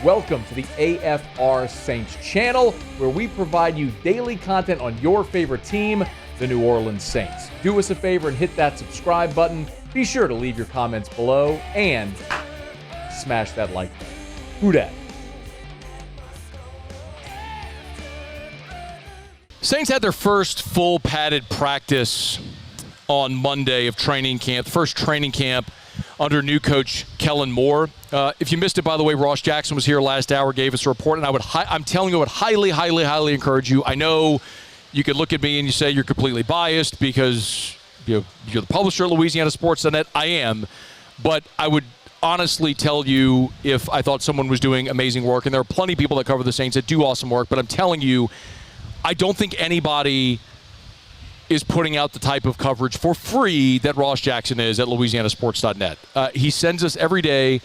Welcome to the AFR Saints channel, where we provide you daily content on your favorite team, the New Orleans Saints. Do us a favor and hit that subscribe button. Be sure to leave your comments below and smash that like button. Who dat? Saints had their first full padded practice on Monday of training camp, the first training camp under new coach Kellen Moore. If you missed it, by the way, Ross Jackson was here last hour, gave us a report, and I'm telling you, I would highly encourage you. I know you could look at me and you say you're completely biased because you're the publisher at LouisianaSports.net. I am, but I would honestly tell you if I thought someone was doing amazing work, and there are plenty of people that cover the Saints that do awesome work, but I'm telling you, I don't think anybody is putting out the type of coverage for free that Ross Jackson is at LouisianaSports.net. He sends us every day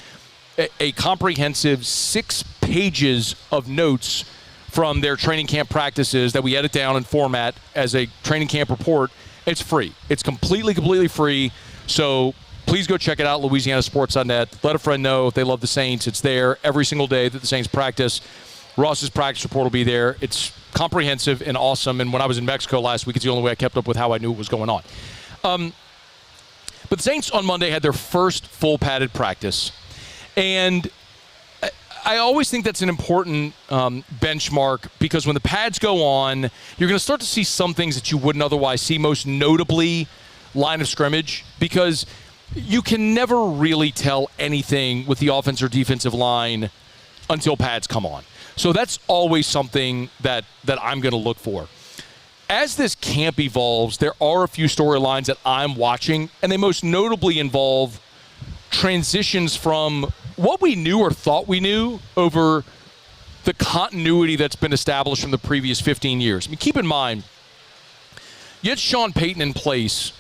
a comprehensive 6 pages of notes from their training camp practices that we edit down and format as a training camp report. It's free. It's completely free. So please go check it out, LouisianaSports.net. Let a friend know if they love the Saints. It's there every single day that the Saints practice. Ross's practice report will be there. It's comprehensive and awesome. And when I was in Mexico last week, it's the only way I kept up with how I knew what was going on. But the Saints on Monday had their first full padded practice. And I always think that's an important benchmark, because when the pads go on, you're going to start to see some things that you wouldn't otherwise see, most notably line of scrimmage, because you can never really tell anything with the offense or defensive line until pads come on. So that's always something that I'm going to look for. As this camp evolves, there are a few storylines that I'm watching, and they most notably involve transitions from what we knew or thought we knew over the continuity that's been established from the previous 15 years. I mean, keep in mind, you had Sean Payton in place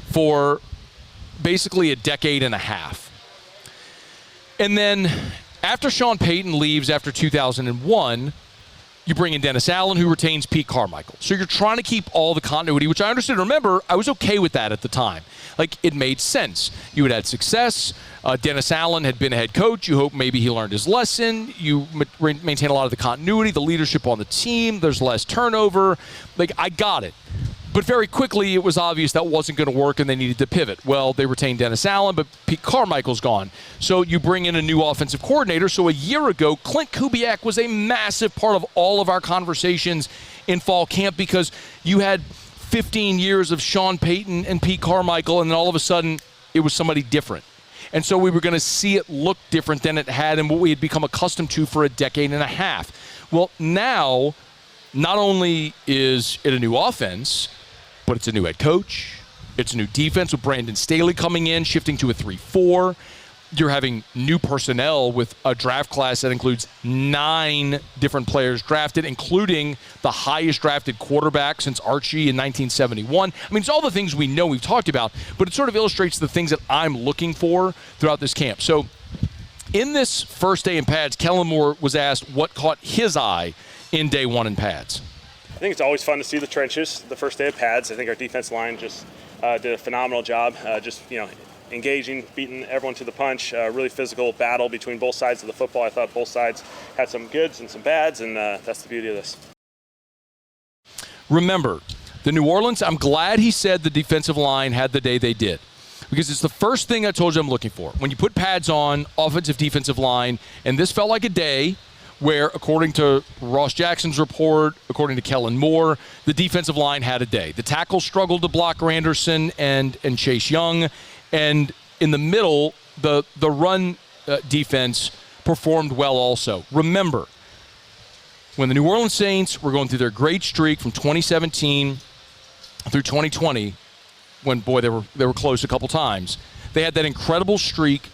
for basically a decade and a half. And then after Sean Payton leaves after 2001, you bring in Dennis Allen, who retains Pete Carmichael. So you're trying to keep all the continuity, which I understood. Remember, I was okay with that at the time. Like, it made sense. You had success. Dennis Allen had been a head coach. You hope maybe he learned his lesson. You maintain a lot of the continuity, the leadership on the team. There's less turnover. Like, I got it. But very quickly, it was obvious that wasn't going to work, and they needed to pivot. Well, they retained Dennis Allen, but Pete Carmichael's gone. So you bring in a new offensive coordinator. So a year ago, Clint Kubiak was a massive part of all of our conversations in fall camp, because you had 15 years of Sean Payton and Pete Carmichael, and then all of a sudden, it was somebody different. And so we were going to see it look different than it had and what we had become accustomed to for a decade and a half. Well, now, not only is it a new offense, but it's a new head coach. It's a new defense with Brandon Staley coming in, shifting to a 3-4. You're having new personnel with a draft class that includes 9 different players drafted, including the highest drafted quarterback since Archie in 1971. I mean, it's all the things we know we've talked about, but it sort of illustrates the things that I'm looking for throughout this camp. So in this first day in pads, Kellen Moore was asked what caught his eye in day one in pads. I think it's always fun to see the trenches, the first day of pads. I think our defense line just did a phenomenal job, engaging, beating everyone to the punch. Really physical battle between both sides of the football. I thought both sides had some goods and some bads, and that's the beauty of this. Remember, the New Orleans, I'm glad he said the defensive line had the day they did, because it's the first thing I told you I'm looking for. When you put pads on, offensive, defensive line, and this felt like a day where, according to Ross Jackson's report, according to Kellen Moore, the defensive line had a day. The tackles struggled to block Granderson and Chase Young, and in the middle, the run defense performed well also. Remember, when the New Orleans Saints were going through their great streak from 2017 through 2020, when, boy, they were close a couple times, they had that incredible streak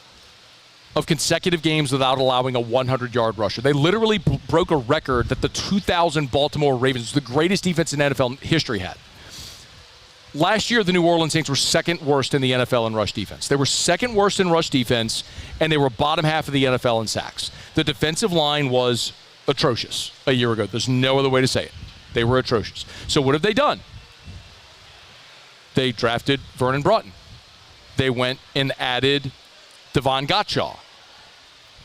of consecutive games without allowing a 100-yard rusher. They literally broke a record that the 2000 Baltimore Ravens, the greatest defense in NFL history, had. Last year, the New Orleans Saints were second worst in the NFL in rush defense. They were second worst in rush defense, and they were bottom half of the NFL in sacks. The defensive line was atrocious a year ago. There's no other way to say it. They were atrocious. So what have they done? They drafted Vernon Broughton. They went and added Davon Godchaux.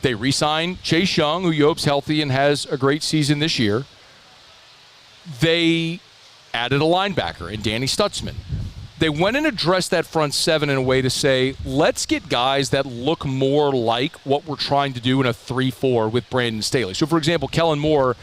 They re-signed Chase Young, who you hope's healthy and has a great season this year. They added a linebacker in Danny Stutzman. They went and addressed that front seven in a way to say, let's get guys that look more like what we're trying to do in a 3-4 with Brandon Staley. So, for example, Kellen Moore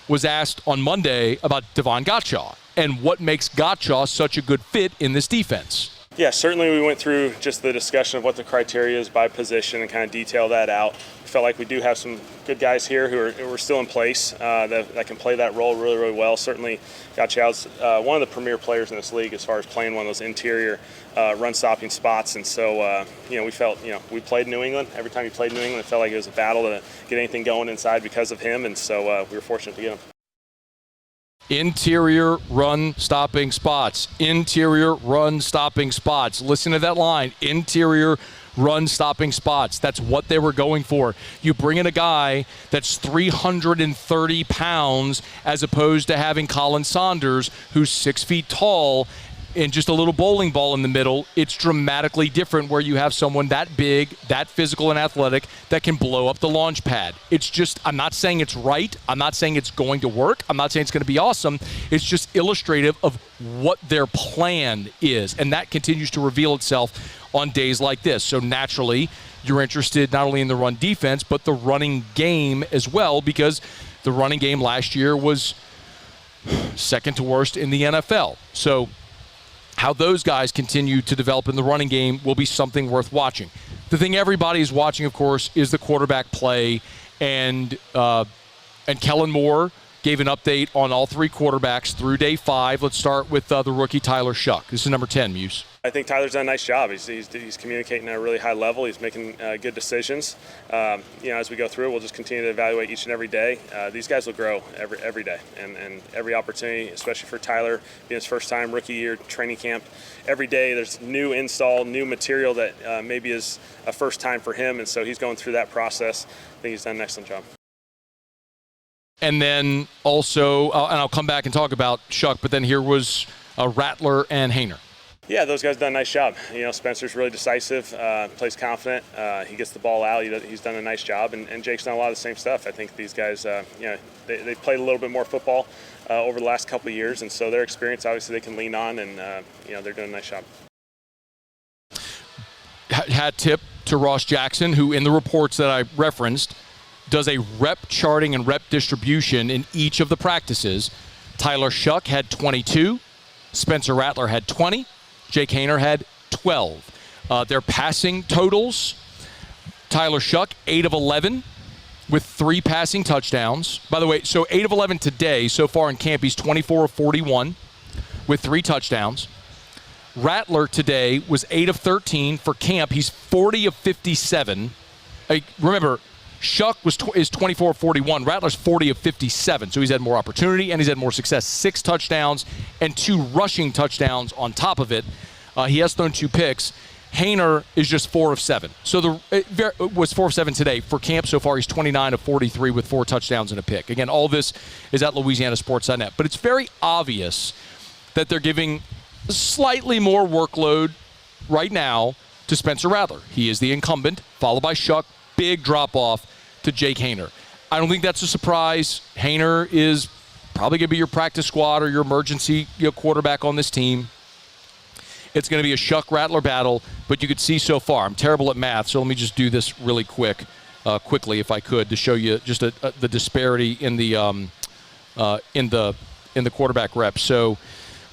was asked on Monday about Davon Godchaux and what makes Godchaux such a good fit in this defense. Yeah, certainly we went through just the discussion of what the criteria is by position and kind of detail that out. We felt like we do have some good guys here who are still in place that can play that role really, really well. Certainly, Godchaux's one of the premier players in this league as far as playing one of those interior run-stopping spots. And so, we felt, we played New England. Every time you played New England, it felt like it was a battle to get anything going inside because of him. And so we were fortunate to get him. Interior run-stopping spots. Interior run-stopping spots. Listen to that line. Interior run-stopping spots. That's what they were going for. You bring in a guy that's 330 pounds as opposed to having Colin Saunders, who's 6 feet tall, and just a little bowling ball in the middle. It's dramatically different where you have someone that big, that physical and athletic that can blow up the launch pad. It's just, I'm not saying it's right. I'm not saying it's going to work. I'm not saying it's going to be awesome. It's just illustrative of what their plan is. And that continues to reveal itself on days like this. So naturally, you're interested not only in the run defense, but the running game as well, because the running game last year was second to worst in the NFL. So how those guys continue to develop in the running game will be something worth watching. The thing everybody is watching, of course, is the quarterback play, and Kellen Moore gave an update on all three quarterbacks through day 5. Let's start with the rookie Tyler Shuck. This is number 10, Muse. I think Tyler's done a nice job. He's communicating at a really high level. He's making good decisions. As we go through, we'll just continue to evaluate each and every day. These guys will grow every day, and every opportunity, especially for Tyler, being his first time rookie year training camp. Every day there's new install, new material that maybe is a first time for him, and so he's going through that process. I think he's done an excellent job. And then also, and I'll come back and talk about Shuck, but then here was Rattler and Haener. Yeah, those guys done a nice job. Spencer's really decisive, plays confident. He gets the ball out. He's done a nice job, and Jake's done a lot of the same stuff. I think these guys, they played a little bit more football over the last couple of years, and so their experience, obviously, they can lean on, and they're doing a nice job. Hat tip to Ross Jackson, who in the reports that I referenced does a rep charting and rep distribution in each of the practices. Tyler Shuck had 22. Spencer Rattler had 20. Jake Haener had 12. Their passing totals, Tyler Shuck, 8 of 11 with 3 passing touchdowns. By the way, so 8 of 11 today. So far in camp, he's 24 of 41 with 3 touchdowns. Rattler today was 8 of 13 for camp. He's 40 of 57. Remember, Shuck is 24 of 41. Rattler's 40 of 57. So he's had more opportunity and he's had more success. 6 touchdowns and 2 rushing touchdowns on top of it. He has thrown 2 picks. Haener is just 4 of 7. So was 4 of 7 today. For camp so far, he's 29 of 43 with 4 touchdowns and a pick. Again, all this is at LouisianaSports.net. But it's very obvious that they're giving slightly more workload right now to Spencer Rattler. He is the incumbent, followed by Shuck. Big drop-off to Jake Haener. I don't think that's a surprise. Haener is probably going to be your practice squad or your emergency quarterback on this team. It's going to be a Shuck-Rattler battle, but you could see so far. I'm terrible at math, so let me just do this really quickly if I could, to show you just the disparity in the quarterback reps. So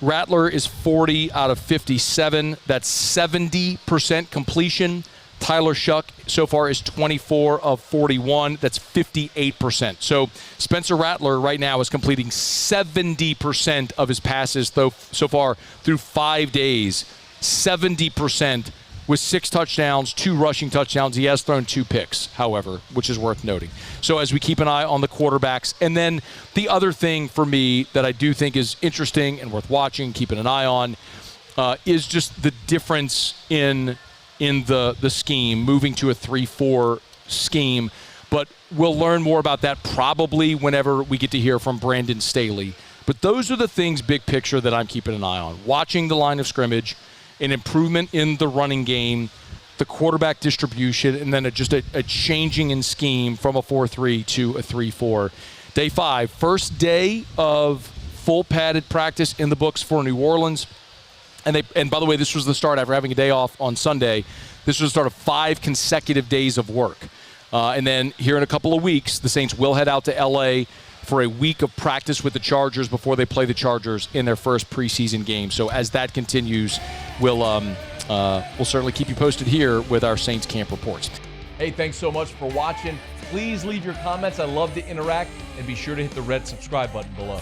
Rattler is 40 out of 57. That's 70% completion. Tyler Shuck so far is 24 of 41. That's 58%. So Spencer Rattler right now is completing 70% of his passes so far through 5 days. 70% with 6 touchdowns, 2 rushing touchdowns. He has thrown 2 picks, however, which is worth noting. So as we keep an eye on the quarterbacks. And then the other thing for me that I do think is interesting and worth watching, keeping an eye on, is just the difference in the scheme, moving to a 3-4 scheme. But we'll learn more about that probably whenever we get to hear from Brandon Staley. But those are the things, big picture, that I'm keeping an eye on. Watching the line of scrimmage, an improvement in the running game, the quarterback distribution, and then just a changing in scheme from a 4-3 to a 3-4. Day 5, first day of full padded practice in the books for New Orleans. And by the way, this was the start after having a day off on Sunday. This was the start of 5 consecutive days of work. And then here in a couple of weeks, the Saints will head out to L.A. for a week of practice with the Chargers before they play the Chargers in their first preseason game. So as that continues, we'll certainly keep you posted here with our Saints camp reports. Hey, thanks so much for watching. Please leave your comments. I love to interact, and be sure to hit the red subscribe button below.